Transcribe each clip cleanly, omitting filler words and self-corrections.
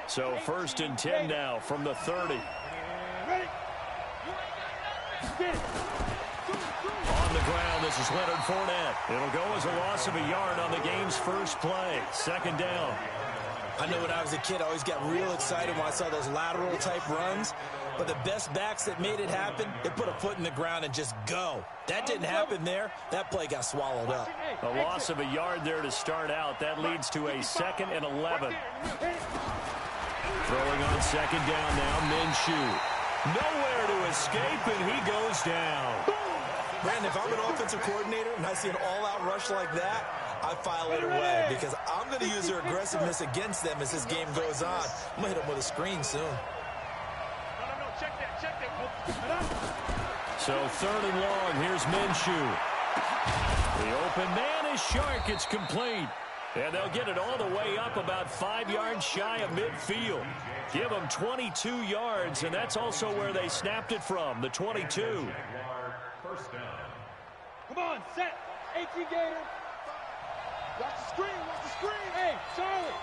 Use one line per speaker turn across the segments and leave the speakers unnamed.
So 1st and 10 now from the 30. On the ground, this is Leonard Fournette. It'll go as a loss of a yard on the game's first play. 2nd down.
I know when I was a kid, I always got real excited when I saw those lateral-type runs. But the best backs that made it happen, they put a foot in the ground and just go. That didn't happen there. That play got swallowed up.
A loss of a yard there to start out. That leads to a 2nd and 11. Throwing on 2nd down now, Minshew. Nowhere to escape, and he goes down.
Brandon, if I'm an offensive coordinator and I see an all-out rush like that, I file it away because I'm going to use their aggressiveness against them as this game goes on. I'm going to hit them with a screen soon.
So 3rd and long, here's Minshew. The open man is Shark. It's complete. And they'll get it all the way up about 5 yards shy of midfield. Give them 22 yards, and that's also where they snapped it from, the 22.
Come on, set. 18 Gator. Watch the screen, watch the screen. Hey, Charlie.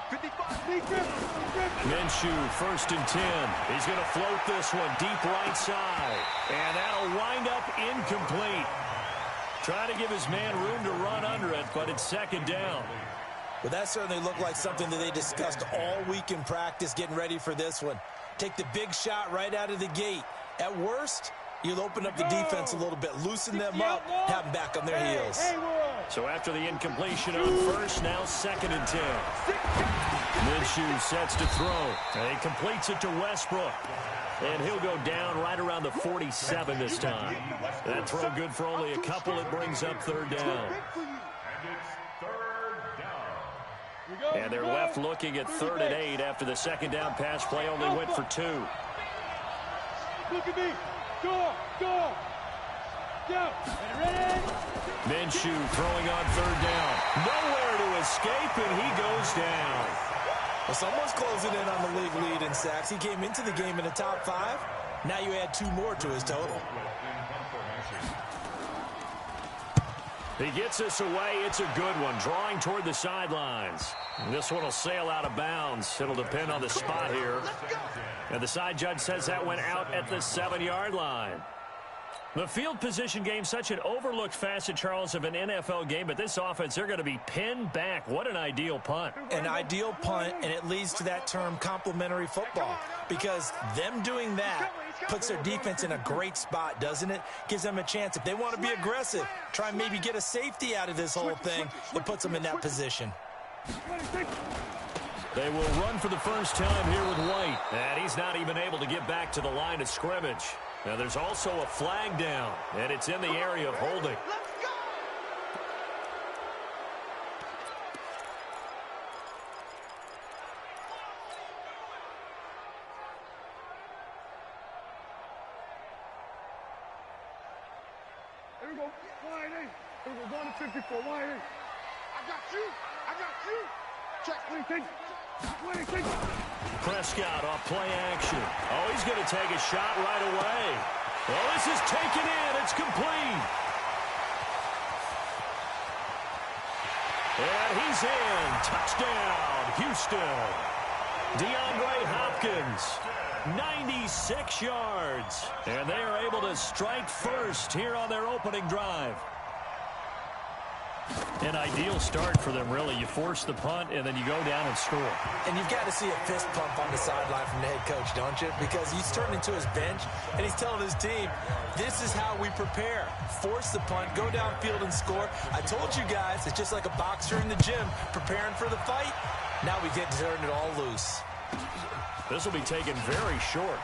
55.
Minshew, 1st and 10. He's going to float this one deep right side. And that'll wind up incomplete. Trying to give his man room to run under it, but it's 2nd down.
Well, that certainly looked like something that they discussed all week in practice getting ready for this one. Take the big shot right out of the gate. At worst, you'll open up the defense a little bit, loosen them up, have them back on their heels.
So after the incompletion on 1st, now 2nd and 10. Minshew sets to throw. And he completes it to Westbrook. And he'll go down right around the 47 this time. That throw good for only a couple. It brings up 3rd down. And they're left looking at 3rd and 8 after the 2nd down pass play only went for 2.
Look at me. Go. Go. Ready?
Minshew throwing on 3rd down. Nowhere to escape, and he goes down.
Well, someone's closing in on the league lead in sacks. He came into the game in the top 5. Now you add 2 more to his total.
He gets this away. It's a good one. Drawing toward the sidelines. This one will sail out of bounds. It'll depend on the spot here. And the side judge says that went out at the 7-yard line. The field position game, such an overlooked facet, Charles, of an NFL game. But this offense, they're going to be pinned back. What an ideal punt.
An ideal punt, and it leads to that term complementary football. Because them doing that puts their defense in a great spot, doesn't it? Gives them a chance. If they want to be aggressive, try and maybe get a safety out of this whole thing, it puts them in that position.
They will run for the first time here with White. And he's not even able to get back to the line of scrimmage. Now there's also a flag down, and it's in the area of holding.
Here we go. Wide A. Here we go. Going to 54. Wide A. I got you. Check. 26. 26.
Prescott off play action. Oh, he's going to take a shot right away. Well, this is taken in. It's complete. And he's in. Touchdown, Houston. DeAndre Hopkins, 96 yards. And they are able to strike first here on their opening drive. An ideal start for them, really. You force the punt, and then you go down and score.
And you've got to see a fist pump on the sideline from the head coach, don't you? Because he's turning to his bench, and he's telling his team, this is how we prepare. Force the punt, go downfield and score. I told you guys, it's just like a boxer in the gym preparing for the fight. Now we get to turn it all loose.
This will be taken very short.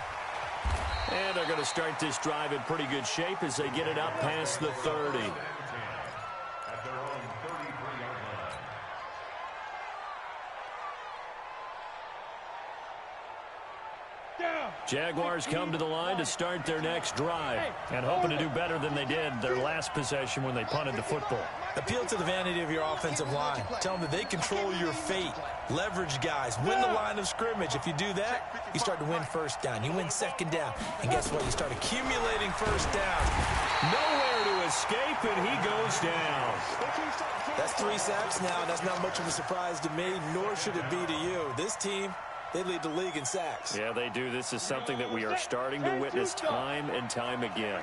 And they're going to start this drive in pretty good shape as they get it up past the 30. Jaguars come to the line to start their next drive and hoping to do better than they did their last possession when they punted the football.
Appeal to the vanity of your offensive line. Tell them that they control your fate. Leverage guys. Win the line of scrimmage. If you do that, you start to win first down. You win second down. And guess what? You start accumulating first down.
Nowhere to escape, and he goes down.
That's 3 sacks now. That's not much of a surprise to me, nor should it be to you. This team, they lead the league in sacks.
Yeah, they do. This is something that we are starting to witness time and time again.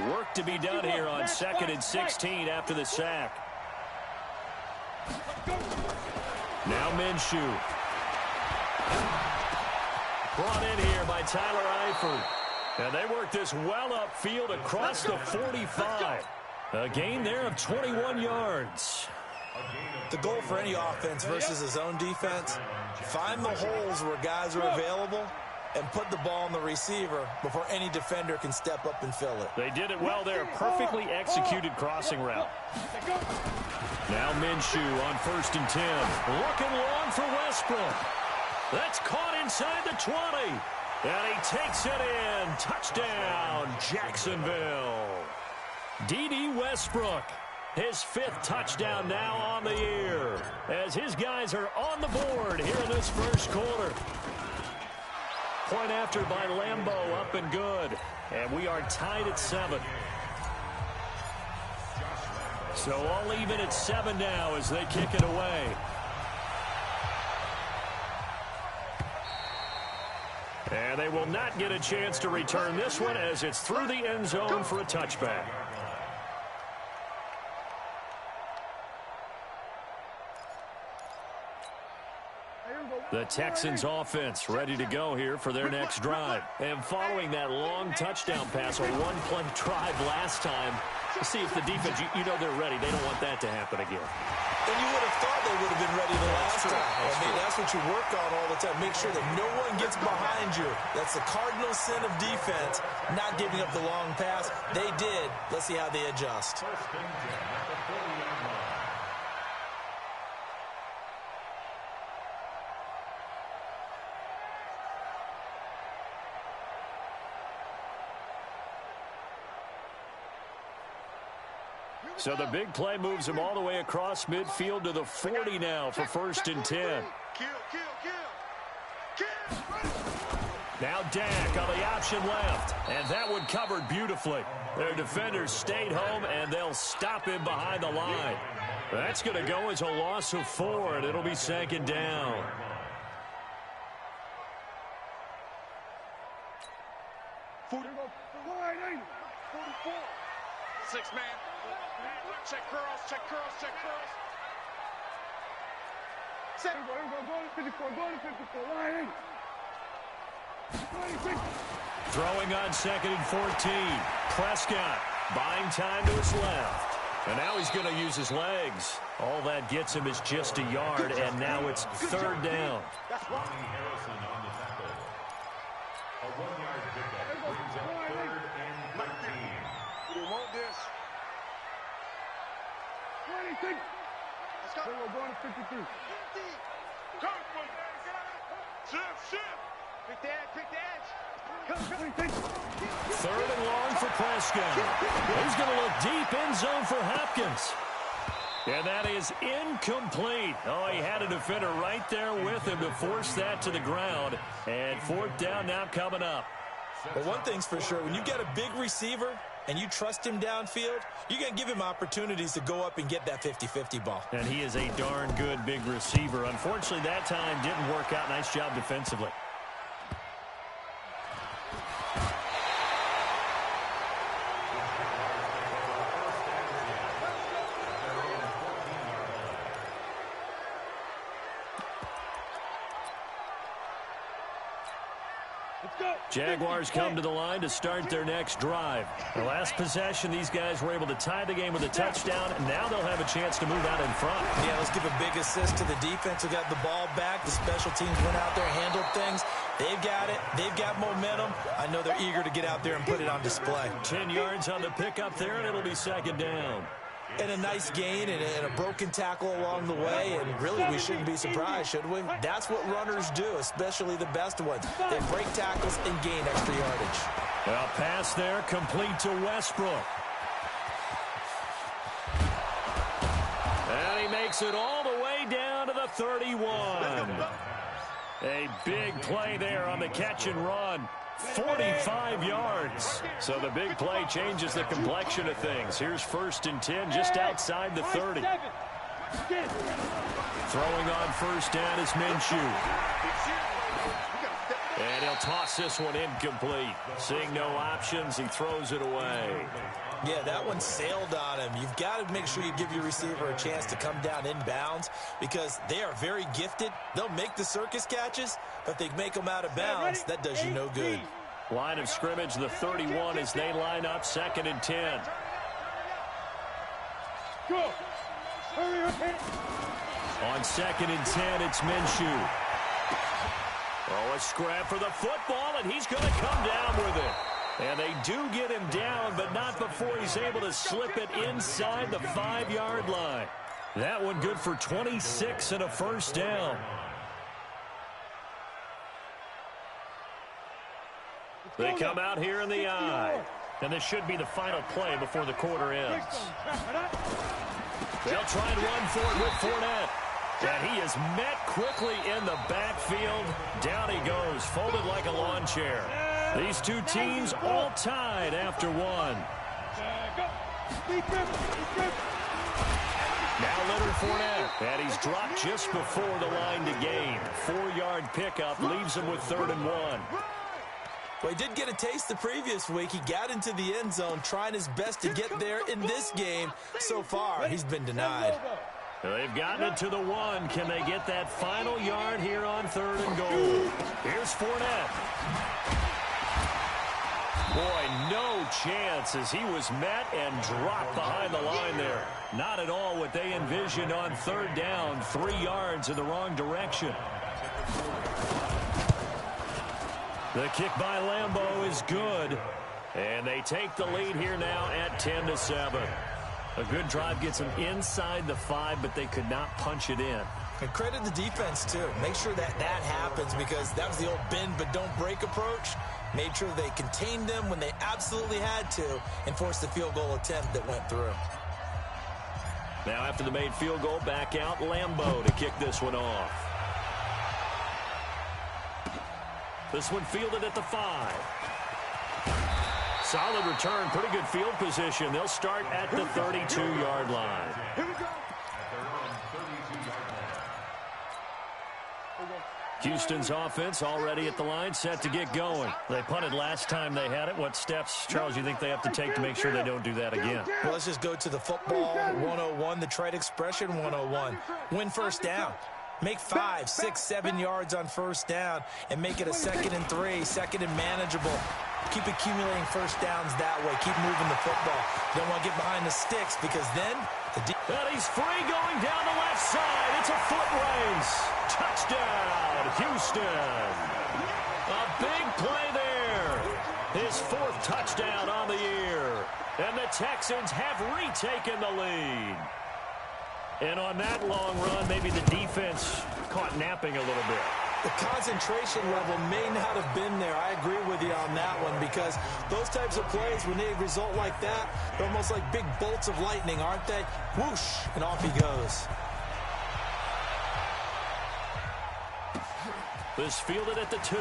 Work to be done here on 2nd and 16 after the sack. Now Minshew. Brought in here by Tyler Eifert. And they work this well upfield across the 45. A gain there of 21 yards.
The goal for any offense versus his own defense, find the holes where guys are available and put the ball on the receiver before any defender can step up and fill it.
They did it well there. Perfectly executed crossing route. Now Minshew on 1st and 10. Looking long for Westbrook. That's caught inside the 20. And he takes it in. Touchdown, Jacksonville. D.D. Westbrook. His 5th touchdown now on the year as his guys are on the board here in this first quarter. Point after by Lambeau, up and good. And we are tied at 7. So all even at 7 now as they kick it away. And they will not get a chance to return this one as it's through the end zone for a touchback. The Texans offense ready to go here for their next drive. And following that long touchdown pass, a one-play drive last time, let's see if the defense, you know they're ready. They don't want that to happen again.
And you would have thought they would have been ready the last time. I mean, that's what you work on all the time. Make sure that no one gets behind you. That's the cardinal sin of defense, not giving up the long pass. They did. Let's see how they adjust.
So the big play moves him all the way across midfield to the 40 now for 1st and 10. Now Dak on the option left, and that one covered beautifully. Their defenders stayed home, and they'll stop him behind the line. That's going to go as a loss of 4, and it'll be 2nd down.
Six man. Check curls, check curls, check curls. Set. Go to 54, go to 54. Line in.
Throwing on 2nd and 14. Prescott buying time to his left. And now he's going to use his legs. All that gets him is just a yard, and now it's 3rd down.
That's right.
A 1-yard pickup brings up 3rd and 13.
We want this. 26. Let's go. We're going to 53. Shift. Pick the edge. Come.
3rd and long for Prescott. He's going to look deep end zone for Hopkins. And that is incomplete. Oh, he had a defender right there with him to force that to the ground. And 4th down now coming up.
Well, one thing's for sure. When you get a big receiver and you trust him downfield, you're going to give him opportunities to go up and get that 50-50 ball.
And he is a darn good big receiver. Unfortunately, that time didn't work out. Nice job defensively. Jaguars come to the line to start their next drive. The last possession, these guys were able to tie the game with a touchdown, and now they'll have a chance to move out in front.
Yeah, let's give a big assist to the defense who got the ball back. The special teams went out there, handled things. They've got it. They've got momentum. I know they're eager to get out there and put it on display.
10 yards on the pickup there, and it'll be 2nd down.
And a nice gain and a broken tackle along the way, and really we shouldn't be surprised, should we? That's what runners do, especially the best ones. They break tackles and gain extra yardage.
Well, pass there, complete to Westbrook. And he makes it all the way down to the 31. A big play there on the catch and run. 45 yards. So the big play changes the complexion of things. Here's 1st and 10 just outside the 30. Throwing on first down is Minshew. And he'll toss this one incomplete. Seeing no options, he throws it away.
Yeah, that one sailed on him. You've got to make sure you give your receiver a chance to come down inbounds because they are very gifted. They'll make the circus catches, but they make them out of bounds. That does you no good.
Line of scrimmage, the 31 as they line up 2nd and 10.
Go.
On 2nd and 10, it's Minshew. Oh, a scrap for the football, and he's going to come down with it. And they do get him down, but not before he's able to slip it inside the 5-yard line. That one good for 26 and a first down. They come out here in the eye. And this should be the final play before the quarter ends. They'll try and run for it with Fournette. And he is met quickly in the backfield. Down he goes, folded like a lawn chair. These two teams all tied after one. Now Leonard Fournette, and he's dropped just before the line to gain. 4-yard pickup leaves him with 3rd and 1.
Well, he did get a taste the previous week. He got into the end zone, trying his best to get there in this game. So far, he's been denied.
They've gotten it to the 1. Can they get that final yard here on 3rd and goal? Here's Fournette. Boy, no chance as he was met and dropped behind the line there. Not at all what they envisioned on 3rd down. 3 yards in the wrong direction. The kick by Lambeau is good. And they take the lead here now at 10-7. A good drive gets them inside the 5, but they could not punch it in.
And credit the defense, too. Make sure that happens because that was the old bend but don't break approach. Made sure they contained them when they absolutely had to and forced the field goal attempt that went through.
Now after the made field goal, back out Lambeau to kick this one off. This one fielded at the 5. Solid return, pretty good field position. They'll start at the 32-yard line.
Here we go.
Houston's offense already at the line, set to get going. They punted last time they had it. What steps, Charles, you think they have to take to make sure they don't do that again?
Well, let's just go to the football 101, the trite expression 101. Win first down. Make 5, 6, 7 yards on first down and make it a 2nd and 3, 2nd and manageable. Keep accumulating first downs that way. Keep moving the football. You don't want to get behind the sticks because then
and he's free going down the left side. It's a foot race. Touchdown, Houston. A big play there. His 4th touchdown on the year. And the Texans have retaken the lead. And on that long run, maybe the defense caught napping a little bit.
The concentration level may not have been there. I agree with you on that one because those types of plays, when they result like that, they're almost like big bolts of lightning, aren't they? Whoosh, and off he goes.
This fielded at the 2.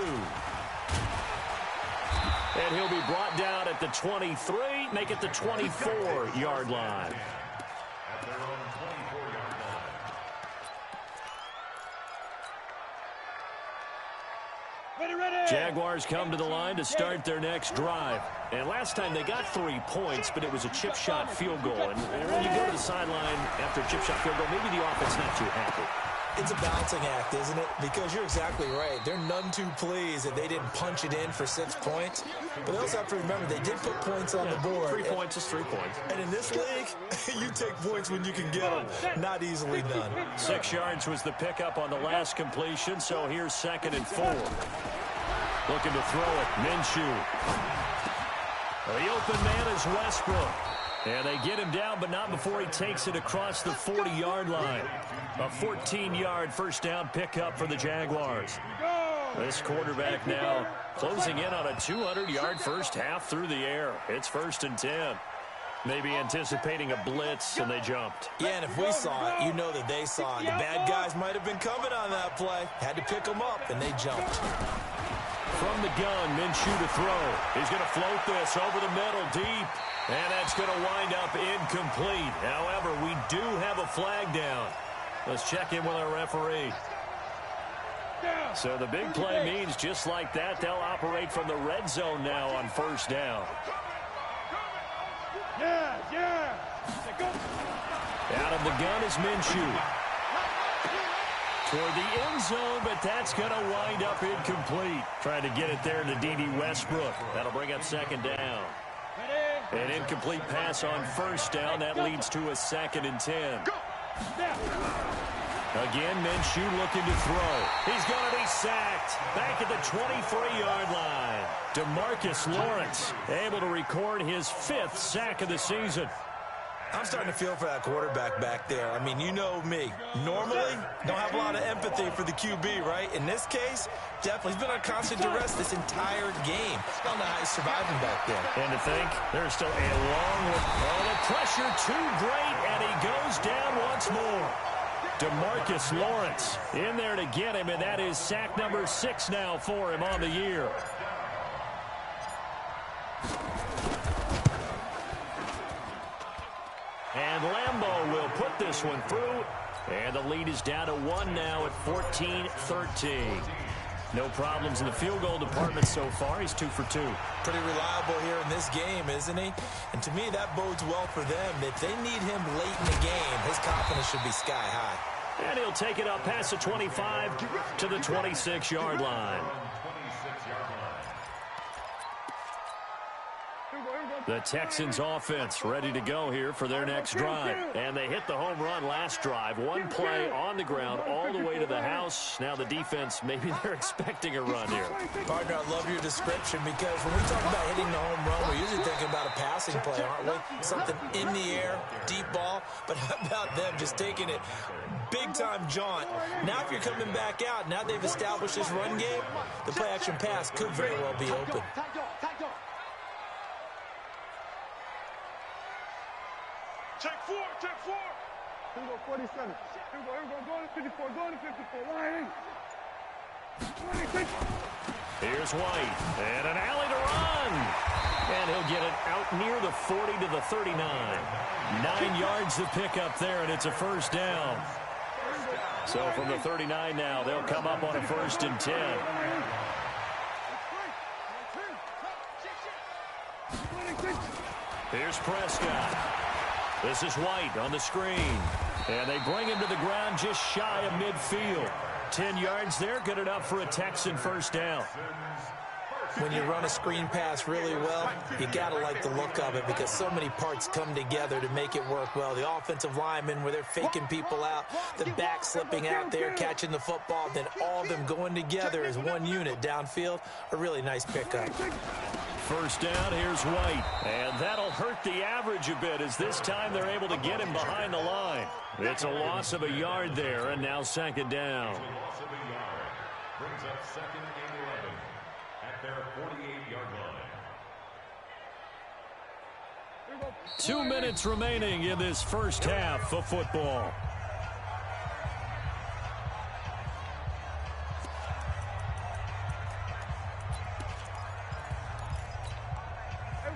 And he'll be brought down at the 23, make it the 24-yard line. Jaguars come to the line to start their next drive. And last time they got 3 points, but it was a chip shot field goal. And when you go to the sideline after a chip shot field goal, maybe the offense not too happy.
It's a balancing act, isn't it? Because you're exactly right. They're none too pleased that they didn't punch it in for 6 points. But they also have to remember they did put points on the board.
3 points is 3 points.
And in this league, you take points when you can get them. Not easily done.
6 yards was the pickup on the last completion, so here's 2nd and 4. Looking to throw it, Minshew. The open man is Westbrook. And they get him down, but not before he takes it across the 40-yard line. A 14-yard first down pickup for the Jaguars. This quarterback now closing in on a 200-yard first half through the air. It's 1st and 10. Maybe anticipating a blitz, and they jumped.
Yeah, and if we saw it, you know that they saw it. The bad guys might have been coming on that play. Had to pick them up, and they jumped.
From the gun, Minshew to throw. He's going to float this over the middle, deep. And that's going to wind up incomplete. However, we do have a flag down. Let's check in with our referee. So the big play means just like that, they'll operate from the red zone now on first down. Out of the gun is Minshew. Toward the end zone, but that's going to wind up incomplete. Trying to get it there to D.D. Westbrook. That'll bring up 2nd down. An incomplete pass on first down. That leads to a 2nd and 10. Again, Minshew looking to throw. He's going to be sacked. Back at the 23-yard line. DeMarcus Lawrence able to record his 5th sack of the season.
I'm starting to feel for that quarterback back there. I mean, you know me. Normally, don't have a lot of empathy for the QB, right? In this case, definitely. He's been on constant duress this entire game. I don't know how he's surviving back there.
And to think, there's still a long way. Oh, the pressure too great, and he goes down once more. DeMarcus Lawrence in there to get him, and that is sack number 6 now for him on the year. And Lambeau will put this one through. And the lead is down to 1 now at 14-13. No problems in the field goal department so far. He's 2 for 2.
Pretty reliable here in this game, isn't he? And to me, that bodes well for them. If they need him late in the game, his confidence should be sky high.
And he'll take it up past the 25 to the 26-yard line. The Texans offense ready to go here for their next drive. And they hit the home run last drive. One play on the ground all the way to the house. Now the defense, maybe they're expecting a run here.
Partner, I love your description because when we talk about hitting the home run, we're usually thinking about a passing play, aren't we? Something in the air, deep ball. But how about them just taking it big-time jaunt? Now if you're coming back out, now they've established this run game, the play-action pass could very well be open.
Take 4. Here we go, 47. Here we go, go to 54, go to 54. Line 8.
Here's White, and an alley to run. And he'll get it out near the 40 to the 39. 9 yards to pick up there, and it's a first down. So from the 39 now, they'll come up on a 1st and 10. Here's Prescott. This is White on the screen. And they bring him to the ground just shy of midfield. 10 yards there, good enough for a Texan first down.
When you run a screen pass really well, you got to like the look of it because so many parts come together to make it work well. The offensive linemen where they're faking people out, the back slipping out there, catching the football, then all of them going together as one unit downfield. A really nice pickup.
First down, here's White. And that'll hurt the average a bit as this time they're able to get him behind the line. It's a loss of a yard there, and now 2nd down.
Brings up 2nd and 11 at their 48-yard line.
2 minutes remaining in this first half of football.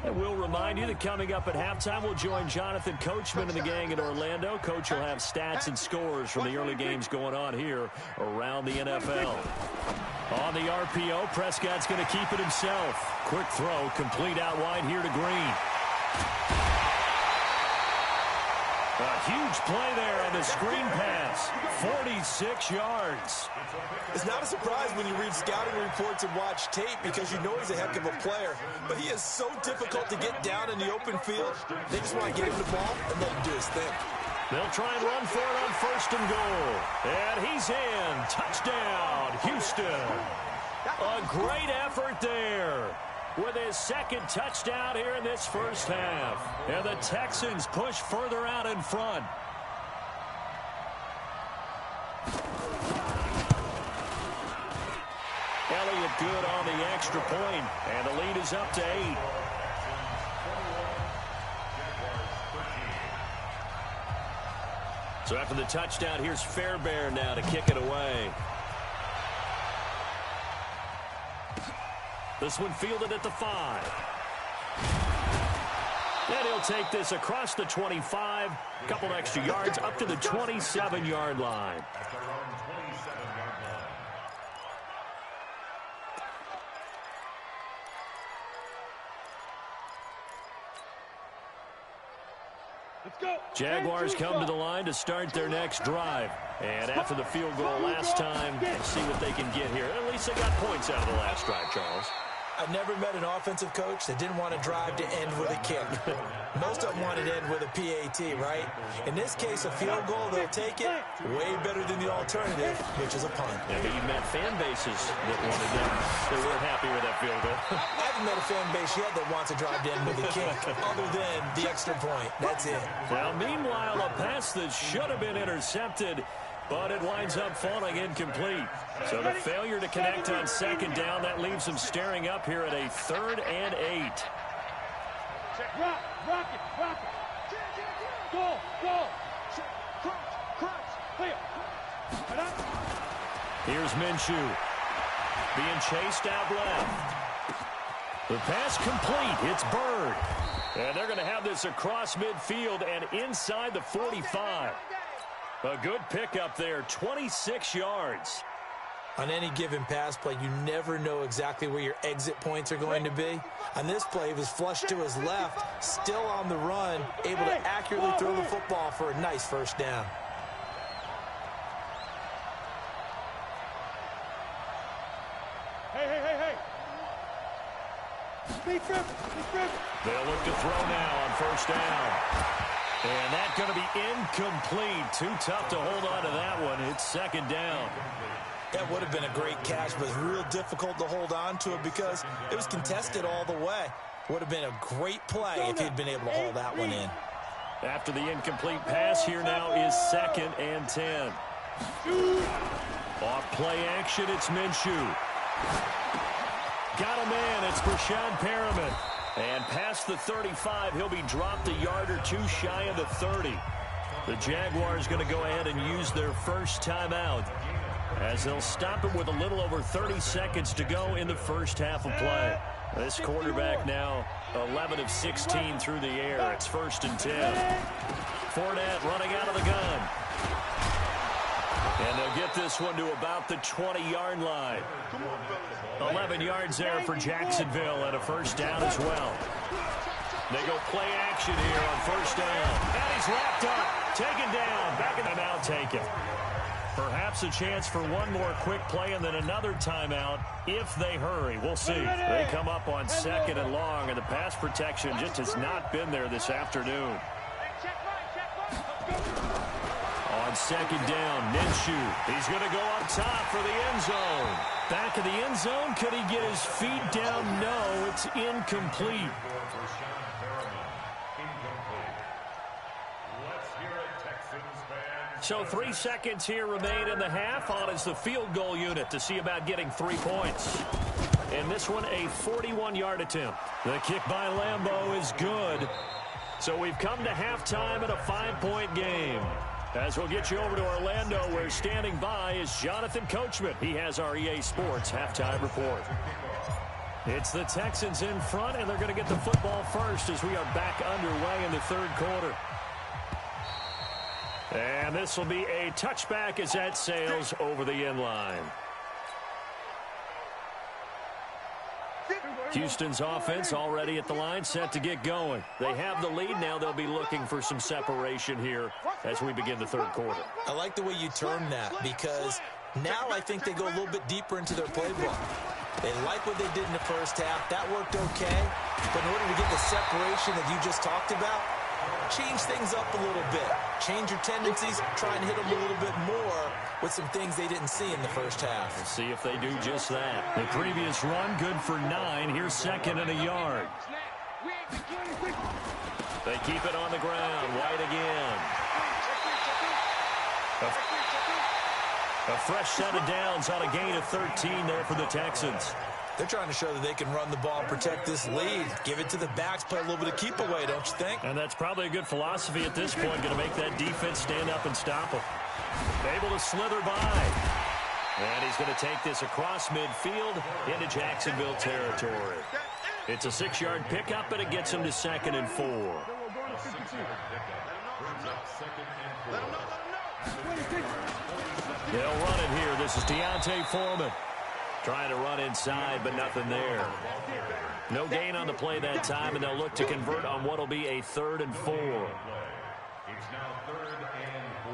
And we'll remind you that coming up at halftime, we'll join Jonathan Coachman and the gang in Orlando. Coach will have stats and scores from the early games going on here around the NFL. On the RPO, Prescott's going to keep it himself. Quick throw, complete out wide here to Green. A huge play there on the screen pass. 46 yards.
It's not a surprise when you read scouting reports and watch tape because you know he's a heck of a player. But he is so difficult to get down in the open field. They just want to get him the ball and let him do his thing.
They'll try and run for it on 1st and goal. And he's in. Touchdown, Houston. A great effort there. with his second touchdown here in this first half. And the Texans push further out in front. Elliott good on the extra point, and the lead is up to 8. So after the touchdown, here's Fairbairn now to kick it away. This one fielded at the 5. And he'll take this across the 25, a couple extra yards up to the 27-yard line. Jaguars come to the line to start their next drive. And after the field goal last time, we'll see what they can get here. At least they got points out of the last drive, Charles.
I've never met an offensive coach that didn't want to drive to end with a kick. Most of them wanted to end with a PAT, right? In this case, a field goal, they'll take it way better than the alternative, which is a punt.
Yeah, but you met fan bases that wanted that. They weren't happy with that field goal.
I haven't met a fan base yet that wants to drive to end with a kick, other than the extra point. That's it.
Now, meanwhile, a pass that should have been intercepted, but it winds up falling incomplete. So the failure to connect on second down, that leaves them staring up here at a 3rd and 8.
Rock it. Go. Crunch. Clear.
Here's Minshew. Being chased out left. The pass complete. It's Bird. And they're going to have this across midfield and inside the 45. A good pickup there, 26 yards.
On any given pass play, you never know exactly where your exit points are going to be. On this play, he was flushed to his left, still on the run, able to accurately throw the football for a nice first down.
Hey.
They'll look to throw now on first down. And that's going to be incomplete. Too tough to hold on to that one. It's second down.
That would have been a great catch, but it's real difficult to hold on to it because it was contested all the way. Would have been a great play if he'd been able to hold that one in.
After the incomplete pass, here now is 2nd and 10. Off play action, it's Minshew. Got a man, it's Brashad Perriman. And past the 35, he'll be dropped a yard or two shy of the 30. The Jaguars going to go ahead and use their first timeout, as they'll stop it with a little over 30 seconds to go in the first half of play. This quarterback now 11 of 16 through the air. It's 1st and 10. Fournette running out of the gun. And they'll get this one to about the 20-yard line. 11 yards there for Jacksonville and a first down as well. They go play action here on first down. And he's wrapped up, taken down, back in the now taken. Perhaps a chance for one more quick play and then another timeout if they hurry. We'll see. They come up on 2nd and long, and the pass protection just has not been there this afternoon. On 2nd down, Minshew. He's going to go up top for the end zone. Back of the end zone. Could he get his feet down? No, it's incomplete. So 3 seconds here remain in the half. On is the field goal unit to see about getting 3 points. And this one a 41-yard attempt. The kick by Lambeau is good. So we've come to halftime in a 5-point game. As we'll get you over to Orlando, where standing by is Jonathan Coachman. He has our EA Sports halftime report. It's the Texans in front, and they're going to get the football first as we are back underway in the 3rd quarter. And this will be a touchback as that sails over the end line. Houston's offense already at the line, set to get going. They have the lead. Now they'll be looking for some separation here as we begin the 3rd quarter.
I like the way you term that, because now I think they go a little bit deeper into their playbook. They like what they did in the first half. That worked okay. But in order to get the separation that you just talked about, change things up a little bit. Change your tendencies, try and hit them a little bit more with some things they didn't see in the first half.
We'll see if they do just that. The previous run, good for 9. Here's 2nd and a yard. They keep it on the ground. White again. A fresh set of downs on a gain of 13 there for the Texans.
They're trying to show that they can run the ball and protect this lead. Give it to the backs, play a little bit of keep away, don't you think?
And that's probably a good philosophy at this point. Going to make that defense stand up and stop them. Able to slither by. And he's going to take this across midfield into Jacksonville territory. It's a 6-yard pickup, and it gets him to 2nd and 4. They'll run it here. This is Deontay Foreman. Trying to run inside, but nothing there. No gain on the play that time, and they'll look to convert on what will be a 3rd and 4.
It's now 3rd and 4.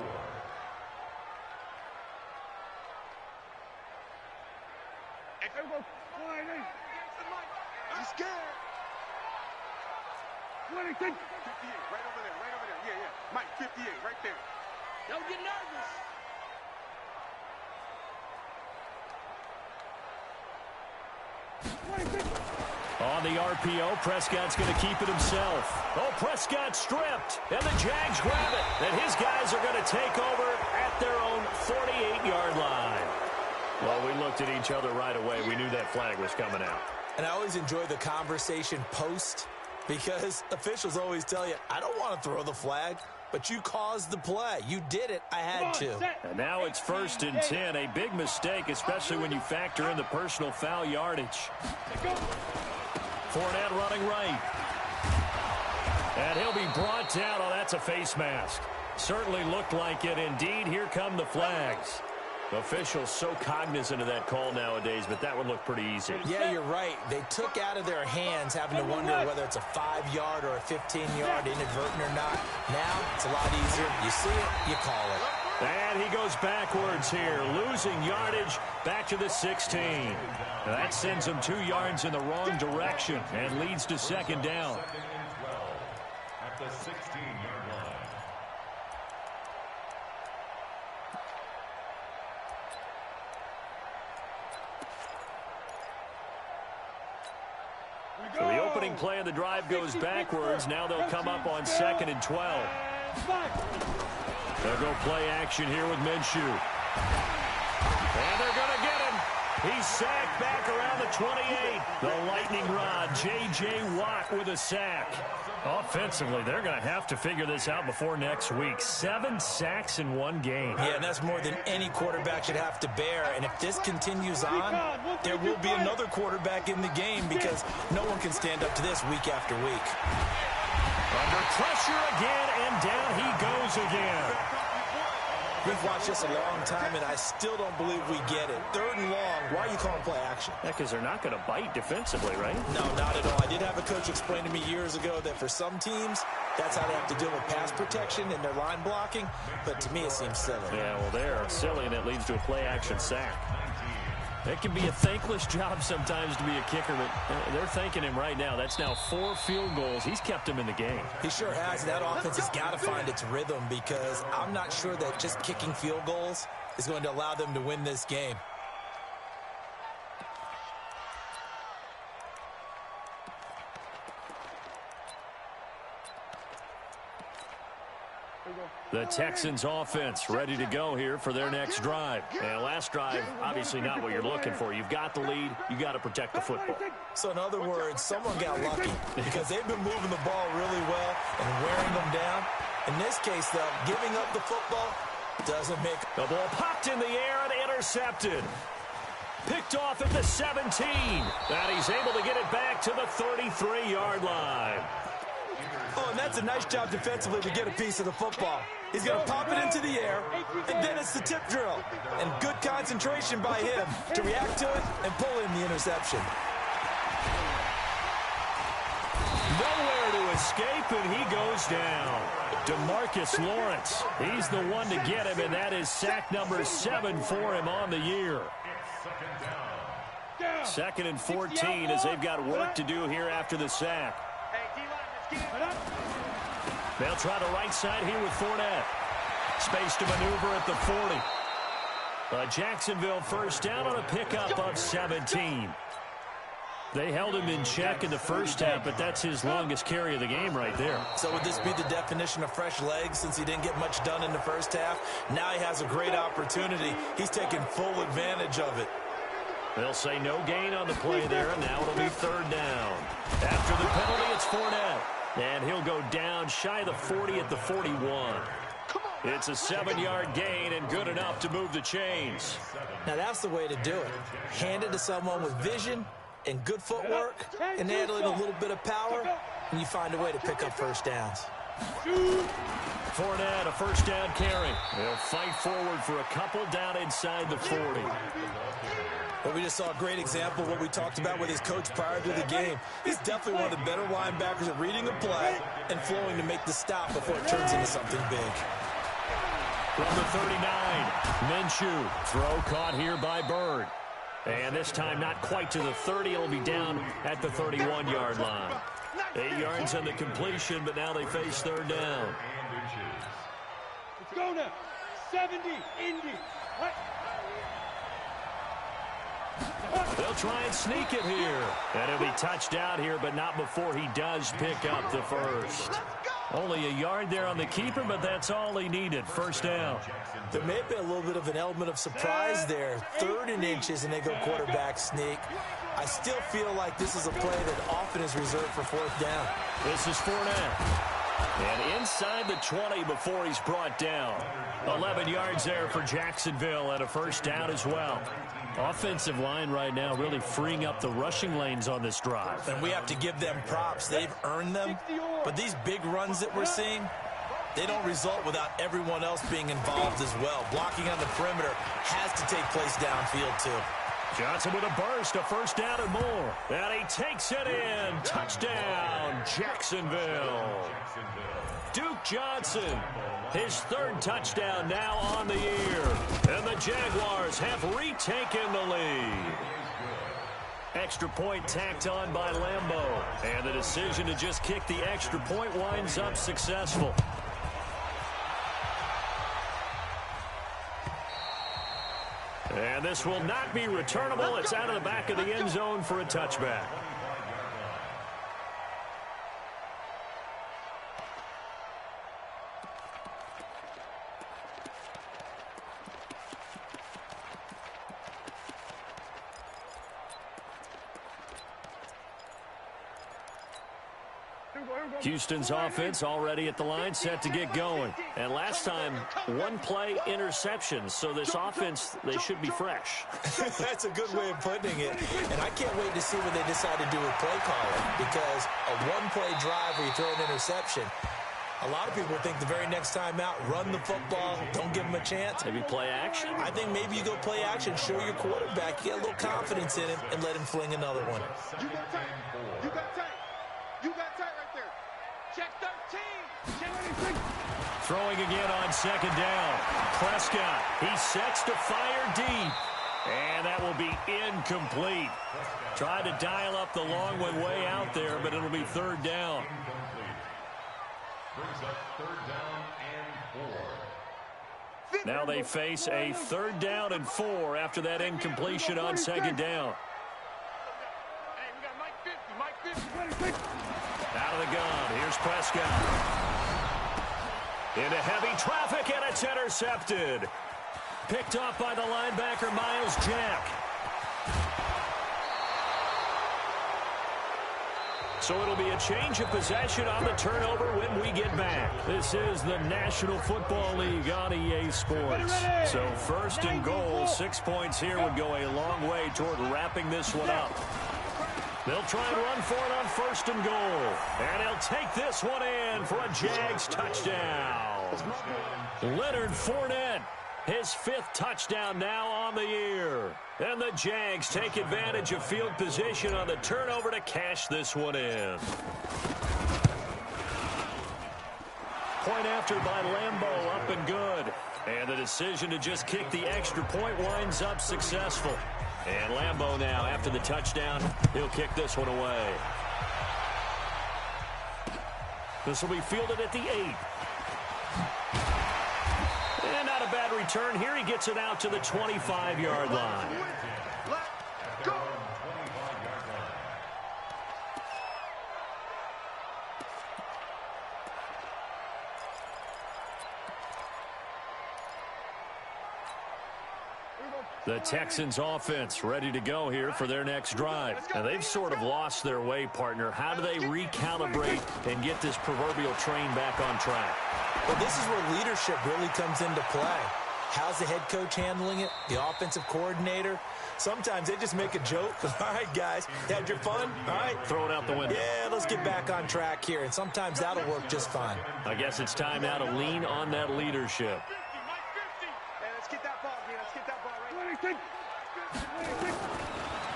I'm scared. 28, right over there, right over there. Yeah, yeah. Mike, 58, right there. Don't get nervous.
On the RPO, Prescott's going to keep it himself. Oh, Prescott stripped, and the Jags grab it. And his guys are going to take over at their own 48-yard line. Well, we looked at each other right away. We knew that flag was coming out.
And I always enjoy the conversation post because officials always tell you, I don't want to throw the flag, but you caused the play. You did it. I had to.
And now it's 1st and 10. A big mistake, especially when you factor in the personal foul yardage. Fournette running right. And he'll be brought down. Oh, that's a face mask. Certainly looked like it. Indeed, here come the flags. Officials so cognizant of that call nowadays, but that one looked pretty easy.
Yeah, you're right. They took out of their hands having to wonder whether it's a 5-yard or a 15-yard, inadvertent or not. Now, it's a lot easier. You see it, you call it.
And he goes backwards here, losing yardage back to the 16. Now that sends him 2 yards in the wrong direction and leads to 2nd down.
2nd and 12 at the 16-yard line.
So the opening play of the drive goes backwards. Now they'll come up on 2nd and 12. They'll go play action here with Minshew. And they're going to get him. He's sacked back around the 28. The lightning rod, J.J. Watt with a sack. Offensively, they're going to have to figure this out before next week. 7 sacks in one game.
Yeah, and that's more than any quarterback should have to bear. And if this continues on, there will be another quarterback in the game because no one can stand up to this week after week.
Under pressure again, and down he goes again.
We've watched this a long time, and I still don't believe we get it. 3rd and long, why are you calling play action?
Yeah, because they're not going to bite defensively, right?
No, not at all. I did have a coach explain to me years ago that for some teams, that's how they have to deal with pass protection and their line blocking, but to me it seems silly.
Yeah, well, they're silly, and it leads to a play-action sack. It can be a thankless job sometimes to be a kicker, but they're thanking him right now. That's now 4 field goals. He's kept him in the game.
He sure has. That offense has got to find its rhythm because I'm not sure that just kicking field goals is going to allow them to win this game.
The Texans offense ready to go here for their next drive. And last drive, obviously not what you're looking for. You've got the lead. You got to protect the football.
So in other words, someone got lucky because they've been moving the ball really well and wearing them down. In this case, though, giving up the football doesn't make...
The ball popped in the air and intercepted. Picked off at the 17. And he's able to get it back to the 33-yard line.
Oh, and that's a nice job defensively to get a piece of the football. He's going to pop it into the air, and then it's the tip drill. And good concentration by him to react to it and pull in the interception.
Nowhere to escape, and he goes down. DeMarcus Lawrence, he's the one to get him, and that is sack number 7 for him on the year. 2nd and 14 as they've got work to do here after the sack. They'll try the right side here with Fournette. Space to maneuver at the 40. Jacksonville first down on a pickup of 17. They held him in check in the first half, but that's his longest carry of the game right there.
So would this be the definition of fresh legs since he didn't get much done in the first half? Now he has a great opportunity. He's taking full advantage of it.
They'll say no gain on the play there, and now it'll be third down. After the penalty, it's Fournette. And he'll go down shy of the 40 at the 41. It's a 7-yard gain and good enough to move the chains.
Now that's the way to do it. Hand it to someone with vision and good footwork and handling a little bit of power, and you find a way to pick up first downs.
Fournette, a first down carry. They'll fight forward for a couple down inside the 40.
Well, we just saw a great example of what we talked about with his coach prior to the game. He's definitely one of the better linebackers at reading a play and flowing to make the stop before it turns into something big.
From the 39, Minshew. Throw caught here by Bird. And this time not quite to the 30. It'll be down at the 31-yard line. 8 yards on the completion, but now they face third down.
Let's go now. 70, Indy. Right.
They'll try and sneak it here. And it'll be touched out here, but not before he does pick up the first. Only a yard there on the keeper, but that's all he needed. First down.
There may have been a little bit of an element of surprise there. 3rd and inches, and they go quarterback sneak. I still feel like this is a play that often is reserved for 4th down.
This is Fournette. And inside the 20 before he's brought down. 11 yards there for Jacksonville and a first down as well. Offensive line right now really freeing up the rushing lanes on this drive.
And we have to give them props. They've earned them. But these big runs that we're seeing, they don't result without everyone else being involved as well. Blocking on the perimeter has to take place downfield too.
Johnson with a burst, a first down and more. And he takes it in. Touchdown, Jacksonville. Duke Johnson, his 3rd touchdown now on the year. And the Jaguars have retaken the lead. Extra point tacked on by Lambeau. And the decision to just kick the extra point winds up successful. And this will not be returnable. It's out of the back of the end zone for a touchback. Houston's offense already at the line, set to get going. And last time, 1-play interception. So this offense, they should be fresh.
That's a good way of putting it. And I can't wait to see what they decide to do with play calling. Because a 1-play drive where you throw an interception, a lot of people think the very next time out, run the football, don't give them a chance.
Maybe play action?
I think maybe you go play action, show your quarterback, get a little confidence in him, and let him fling another one.
You got tight. You got tight. You got tight right there. Check 13. Check 26.
Throwing again on second down. Prescott, he sets to fire deep. And that will be incomplete. Tried to dial up the long one way out there, but it'll be third down.
Brings up 3rd down and 4.
Now they face a 3rd down and 4 after that incompletion on second down.
Hey, we got Mike 50. 26.
Out of the gun. Here's Prescott. Into heavy traffic, and it's intercepted. Picked off by the linebacker, Miles Jack. So it'll be a change of possession on the turnover when we get back. This is the National Football League on EA Sports. So 1st and goal, 6 points here would go a long way toward wrapping this one up. They'll try and run for it on 1st and goal. And he'll take this one in for a Jags touchdown. Leonard Fournette, his 5th touchdown now on the year. And the Jags take advantage of field position on the turnover to cash this one in. Point after by Lambeau, up and good. And the decision to just kick the extra point winds up successful. And Lambeau now, after the touchdown, he'll kick this one away. This will be fielded at the 8. And not a bad return here. He gets it out to the 25-yard line.
Let's go.
The Texans offense ready to go here for their next drive. Now, they've sort of lost their way, partner. How do they recalibrate and get this proverbial train back on track?
Well, this is where leadership really comes into play. How's the head coach handling it? The offensive coordinator? Sometimes they just make a joke. All right, guys, had your fun? All right.
Throw it out the window.
Yeah, let's get back on track here, and sometimes that'll work just fine.
I guess it's time now to lean on that leadership.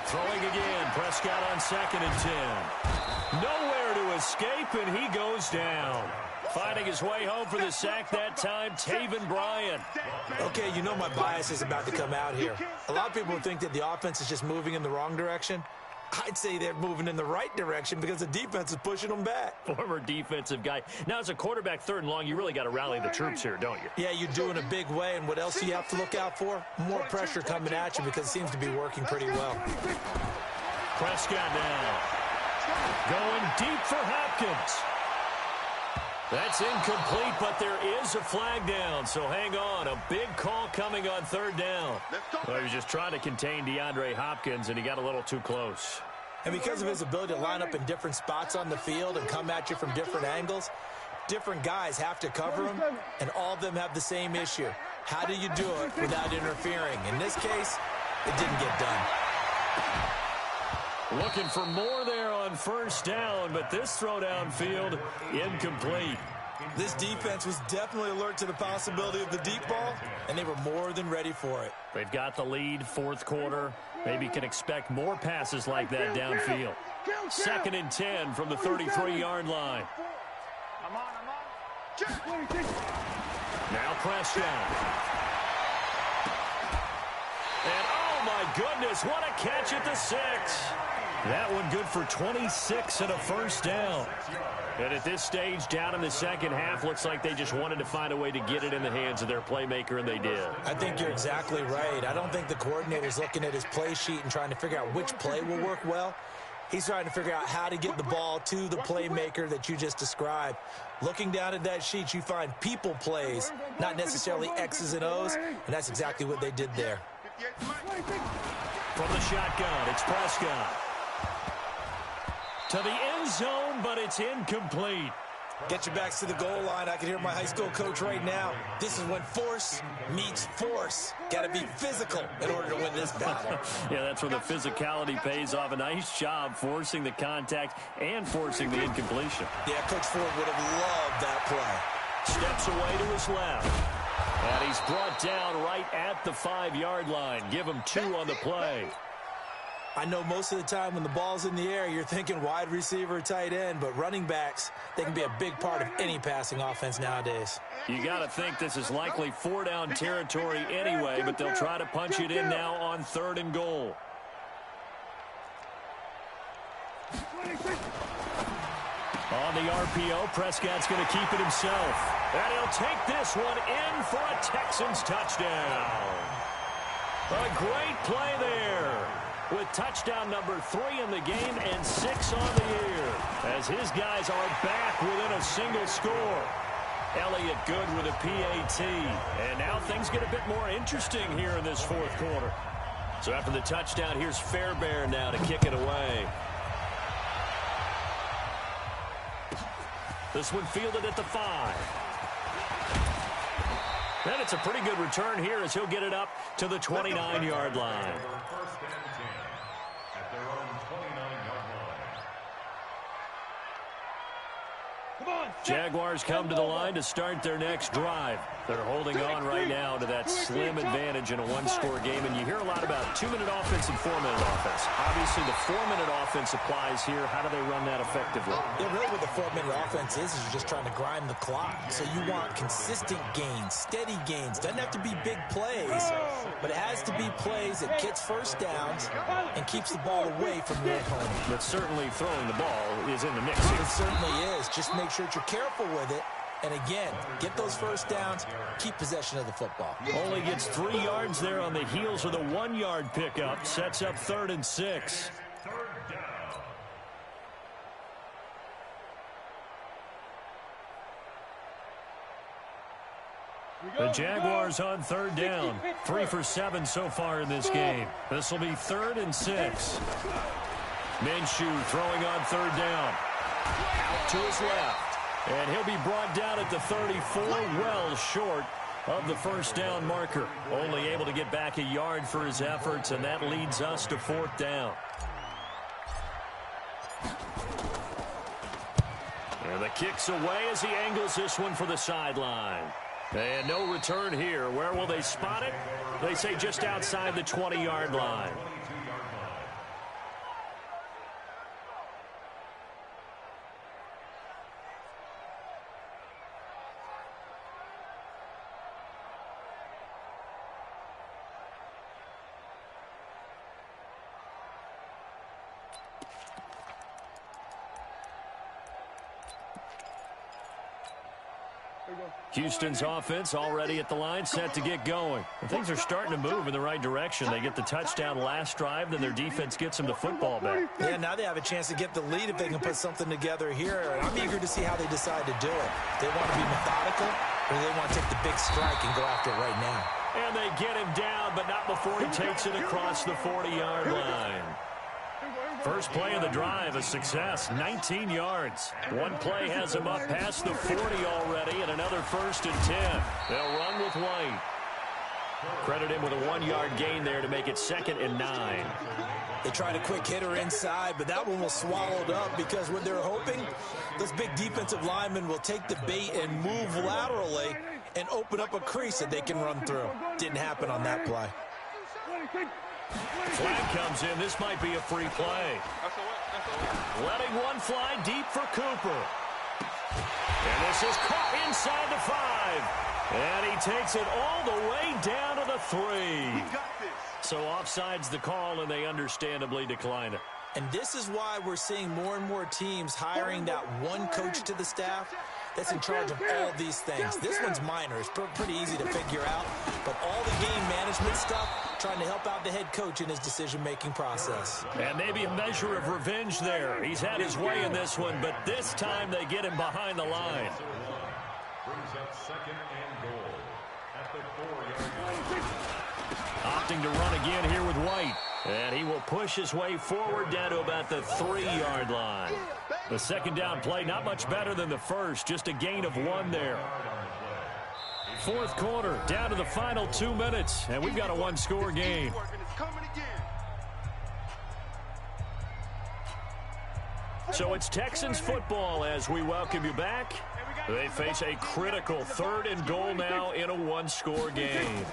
Throwing again, Prescott on 2nd and 10. Nowhere to escape, and he goes down. Finding his way home for the sack that time, Taven Bryan.
Okay, you know my bias is about to come out here. A lot of people think that the offense is just moving in the wrong direction. I'd say they're moving in the right direction because the defense is pushing them back.
Former defensive guy. Now, as a quarterback, 3rd and long, you really got to rally the troops here, don't you?
Yeah, you do in a big way, and what else do you have to look out for? More pressure coming at you because it seems to be working pretty well.
Prescott now. Going deep for Hopkins. That's incomplete, but there is a flag down, so hang on. A big call coming on 3rd down. Well, he was just trying to contain DeAndre Hopkins, and he got a little too close.
And because of his ability to line up in different spots on the field and come at you from different angles, different guys have to cover him, and all of them have the same issue. How do you do it without interfering? In this case, it didn't get done.
Looking for more there on 1st down, but this throw downfield, incomplete.
This defense was definitely alert to the possibility of the deep ball, and they were more than ready for it.
They've got the lead, 4th quarter. Maybe can expect more passes like that downfield. 2nd and 10 from the 33-yard line. Now Prescott. And oh my goodness, what a catch at the 6. That one good for 26 and a 1st down. And at this stage, down in the 2nd half, looks like they just wanted to find a way to get it in the hands of their playmaker, and they did.
I think you're exactly right. I don't think the coordinator's looking at his play sheet and trying to figure out which play will work well. He's trying to figure out how to get the ball to the playmaker that you just described. Looking down at that sheet, you find people plays, not necessarily X's and O's, and that's exactly what they did there.
From the shotgun, it's Prescott. To the end zone, but it's incomplete.
Get your backs to the goal line. I can hear my high school coach right now. This is when force meets force. Got to be physical in order to win this battle.
Yeah, that's where the physicality pays off. A nice job forcing the contact and forcing the incompletion.
Yeah, Coach Ford would have loved that play.
Steps away to his left. And he's brought down right at the 5-yard line. Give him 2 on the play.
I know most of the time when the ball's in the air, you're thinking wide receiver, tight end, but running backs, they can be a big part of any passing offense nowadays.
You got to think this is likely 4-down territory anyway, but they'll try to punch it in now on 3rd and goal. On the RPO, Prescott's going to keep it himself. And he'll take this one in for a Texans touchdown. A great play there, with touchdown number 3 in the game and 6 on the year, as his guys are back within a single score. Elliott good with a PAT, and now things get a bit more interesting here in this 4th quarter. So after the touchdown, here's Fairbairn now to kick it away. This one fielded at the 5. And it's a pretty good return here as he'll get it up to the 29-yard line. Jaguars come to the line to start their next drive. They're holding on right now to that slim advantage in a 1-score game, and you hear a lot about 2-minute offense and 4-minute offense. Obviously, the 4-minute offense applies here. How do they run that effectively?
Yeah, really what the 4-minute offense is you're just trying to grind the clock. So you want consistent gains, steady gains. Doesn't have to be big plays, but it has to be plays that gets 1st downs and keeps the ball away from your opponent.
But certainly throwing the ball is in the mix here.
It certainly is. Just make sure that you're careful with it. And again, get those first downs, keep possession of the football.
Only gets 3 yards there on the heels of the 1-yard pickup. Sets up 3rd and 6. The Jaguars on 3rd down. 3 for 7 so far in this game. This will be 3rd and 6. Minshew throwing on 3rd down. Out to his left. And he'll be brought down at the 34, well short of the first down marker. Only able to get back a yard for his efforts, and that leads us to 4th down. And the kick's away as he angles this one for the sideline. And no return here. Where will they spot it? They say just outside the 20-yard line. Houston's offense already at the line, set to get going. And things are starting to move in the right direction. They get the touchdown last drive, then their defense gets them the football back.
Yeah, now they have a chance to get the lead if they can put something together here. And I'm eager to see how they decide to do it. They want to be methodical, or they want to take the big strike and go after it right now.
And they get him down, but not before he takes it across the 40-yard line. First play of the drive, a success, 19 yards. One play has him up past the 40 already, and another 1st and 10. They'll run with White. Credit him with a 1-yard gain there to make it 2nd and 9.
They tried a quick hitter inside, but that one was swallowed up because what they're hoping, those big defensive linemen will take the bait and move laterally and open up a crease that they can run through. Didn't happen on that play.
Flag comes in. This might be a free play. Letting one fly deep for Cooper. And this is caught inside the 5. And he takes it all the way down to the 3. So offside's the call, and they understandably decline it.
And this is why we're seeing more and more teams hiring that one coach to the staff that's in charge of all these things. This one's minor. It's pretty easy to figure out. But all the game management stuff, trying to help out the head coach in his decision-making process.
And maybe a measure of revenge there. He's had his way in this one, but this time they get him behind the line.
Brings up 2nd and goal at the 4-yard line.
Opting to run again here with White. And he will push his way forward down to about the 3-yard line. The 2nd down play, not much better than the first, just a gain of 1 there. 4th quarter, down to the final 2 minutes, and we've got a 1-score game. So it's Texans football as we welcome you back. They face a critical 3rd and goal now in a 1-score game.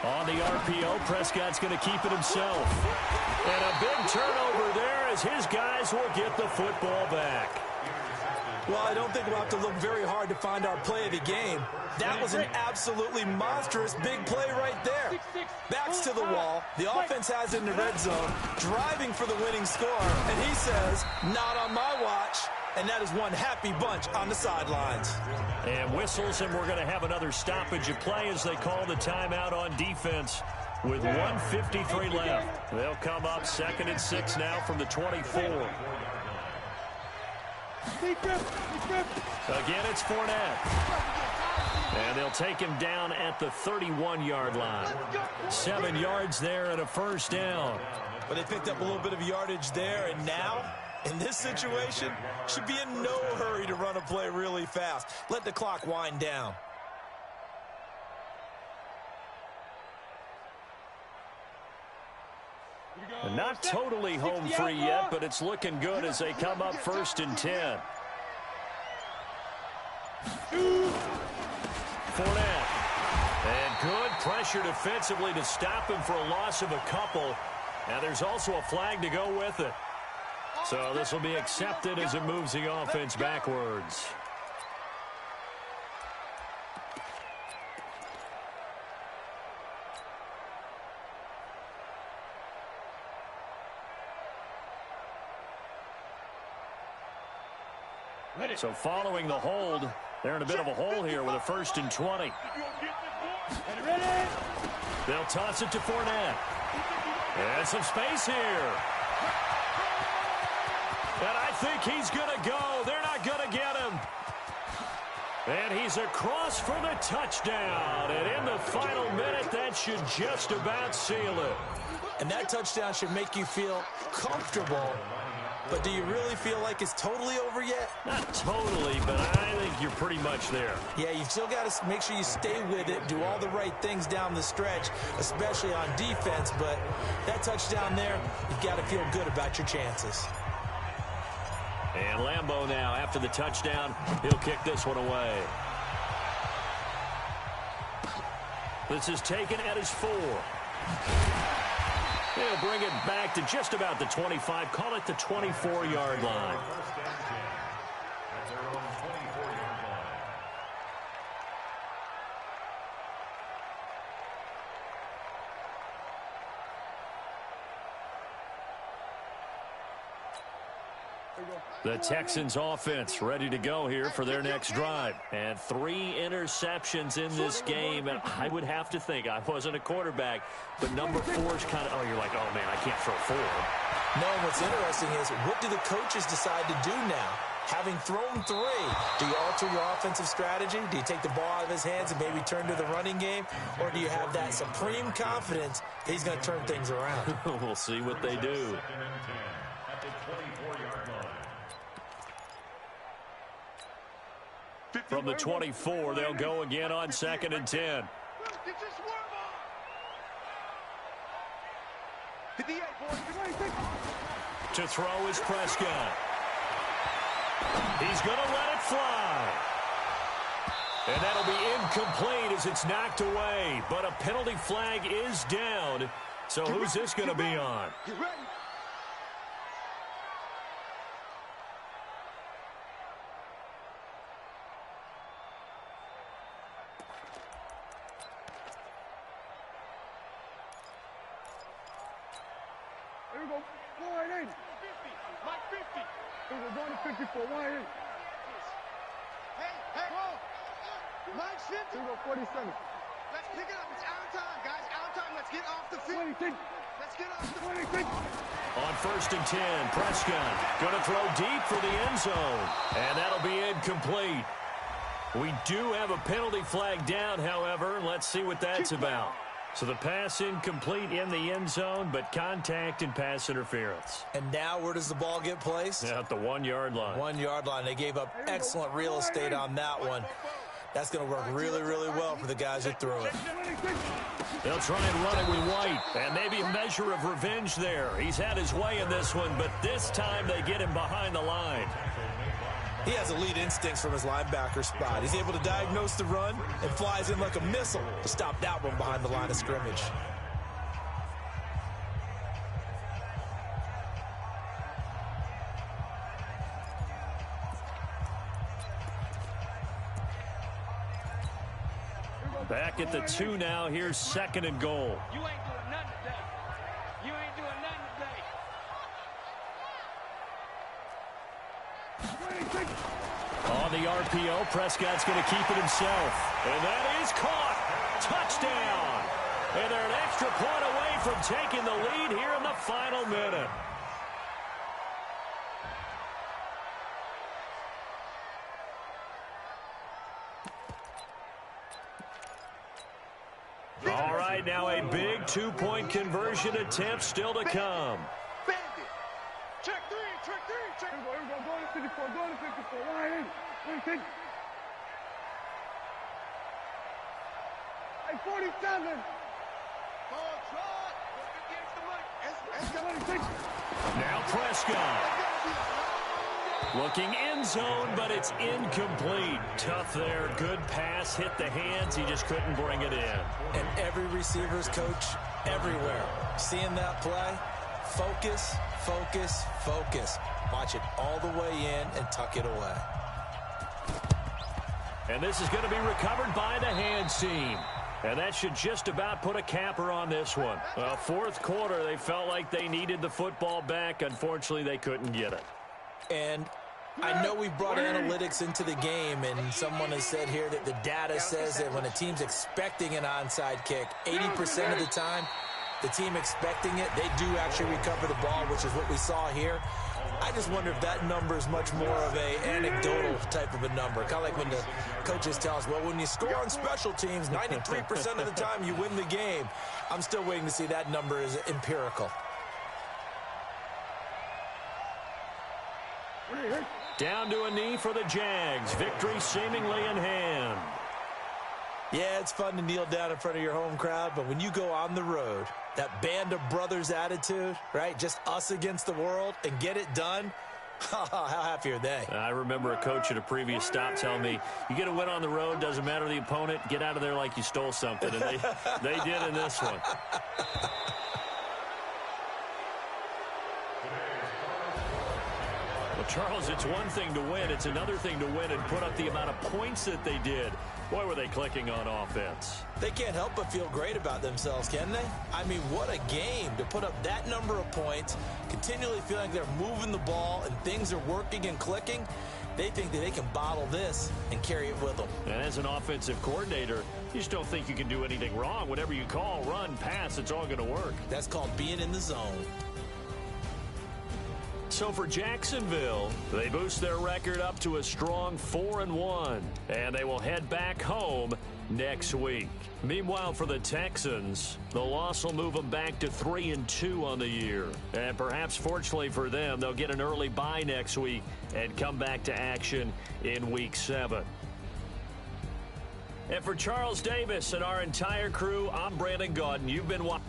On the RPO, Prescott's going to keep it himself. And a big turnover there as his guys will get the football back.
Well, I don't think we'll have to look very hard to find our play of the game. That was an absolutely monstrous big play right there. Backs to the wall. The offense has it in the red zone, driving for the winning score. And he says, not on my watch. And that is one happy bunch on the sidelines.
And whistles, and we're going to have another stoppage of play as they call the timeout on defense with 1:53 left. They'll come up 2nd and 6 now from the 24. Again, it's Fournette. And they'll take him down at the 31-yard line. 7 yards there and a 1st down.
But they picked up a little bit of yardage there, and now, in this situation, should be in no hurry to run a play really fast. Let the clock wind down.
Not totally home free yet, but it's looking good as they come up 1st and 10. Fournette. And good pressure defensively to stop him for a loss of a couple. And there's also a flag to go with it. So this will be accepted as it moves the offense backwards. So following the hold, they're in a bit of a hole here with a 1st and 20. They'll toss it to Fournette. And some space here. And I think he's going to go. They're not going to get him. And he's across for the touchdown. And in the final minute, that should just about seal it.
And that touchdown should make you feel comfortable. But do you really feel like it's totally over yet?
Not totally, but I think you're pretty much there.
Yeah, you've still got to make sure you stay with it, do all the right things down the stretch, especially on defense. But that touchdown there, you've got to feel good about your chances.
And Lambeau now, after the touchdown, he'll kick this one away. This is taken at his 4. They'll bring it back to just about the 25. Call it the 24-yard line. The Texans offense ready to go here for their next drive. And 3 interceptions in this game. And I would have to think, I wasn't a quarterback, but number 4 is kind of, oh, you're like, oh, man, I can't throw 4.
No, what's interesting is, what do the coaches decide to do now? Having thrown 3, do you alter your offensive strategy? Do you take the ball out of his hands and maybe turn to the running game? Or do you have that supreme confidence that he's going to turn things around?
We'll see what they do. From the 24, they'll go again on 2nd and 10. To throw is Prescott. He's going to let it fly. And that'll be incomplete as it's knocked away. But a penalty flag is down. So who's this going to be on?
Here we go. Wide in. 50. Mike 50. Here we go. Going to 54. Wide in. Hey. Whoa. Mike's 50. Here we go. 47. Let's pick it up. It's out of time, guys. Out of time. Let's get off the field. 26. Let's get off the 26.
On 1st and 10, Prescott going to throw deep for the end zone. And that'll be incomplete. We do have a penalty flag down, however. Let's see what that's about. So the pass incomplete in the end zone, but contact and pass interference.
And now where does the ball get placed?
At the 1-yard line.
1-yard line. They gave up excellent real estate on that one. That's going to work really, really well for the guys who threw it.
They'll try and run it with White. And maybe a measure of revenge there. He's had his way in this one, but this time they get him behind the line.
He has elite instincts from his linebacker spot. He's able to diagnose the run and flies in like a missile to stop that one behind the line of scrimmage.
Back at the 2 now. Here's 2nd and goal.
You ain't doing nothing today. You ain't doing nothing today.
On the RPO, Prescott's going to keep it himself. And that is caught. Touchdown. And they're an extra point away from taking the lead here in the final minute. All right, now a big 2-point conversion attempt still to come.
Check 3. Check. Here we go. Going to 54. Going to 54. Wide in. 26. Hey, 47.
Now Prescott. Looking end zone, but it's incomplete. Tough there. Good pass. Hit the hands. He just couldn't bring it in.
And every receiver's coach everywhere. Seeing that play, focus, focus, focus. Watch it all the way in and tuck it away.
And this is going to be recovered by the hands team. And that should just about put a capper on this one. Well, 4th quarter, they felt like they needed the football back. Unfortunately, they couldn't get it.
And I know we brought analytics into the game, and someone has said here that the data says that when a team's expecting an onside kick, 80% of the time, the team expecting it, they do actually recover the ball, which is what we saw here. I just wonder if that number is much more of a anecdotal type of a number. Kind of like when the coaches tell us, well, when you score on special teams, 93% of the time you win the game. I'm still waiting to see that number is empirical.
Down to a knee for the Jags. Victory seemingly in hand.
Yeah, it's fun to kneel down in front of your home crowd, but when you go on the road, that band of brothers attitude, right? Just us against the world and get it done. How happy are they?
I remember a coach at a previous stop telling me, you get a win on the road, doesn't matter the opponent, get out of there like you stole something. And they did in this one. Well, Charles, it's one thing to win. It's another thing to win and put up the amount of points that they did. Boy, were they clicking on offense.
They can't help but feel great about themselves, can they? I mean, what a game to put up that number of points, continually feeling like they're moving the ball and things are working and clicking. They think that they can bottle this and carry it with them.
And as an offensive coordinator, you just don't think you can do anything wrong. Whatever you call, run, pass, it's all going to work.
That's called being in the zone.
So for Jacksonville, they boost their record up to a strong 4-1, and they will head back home next week. Meanwhile, for the Texans, the loss will move them back to 3-2 on the year. And perhaps fortunately for them, they'll get an early bye next week and come back to action in Week 7. And for Charles Davis and our entire crew, I'm Brandon Gaudin. You've been watching.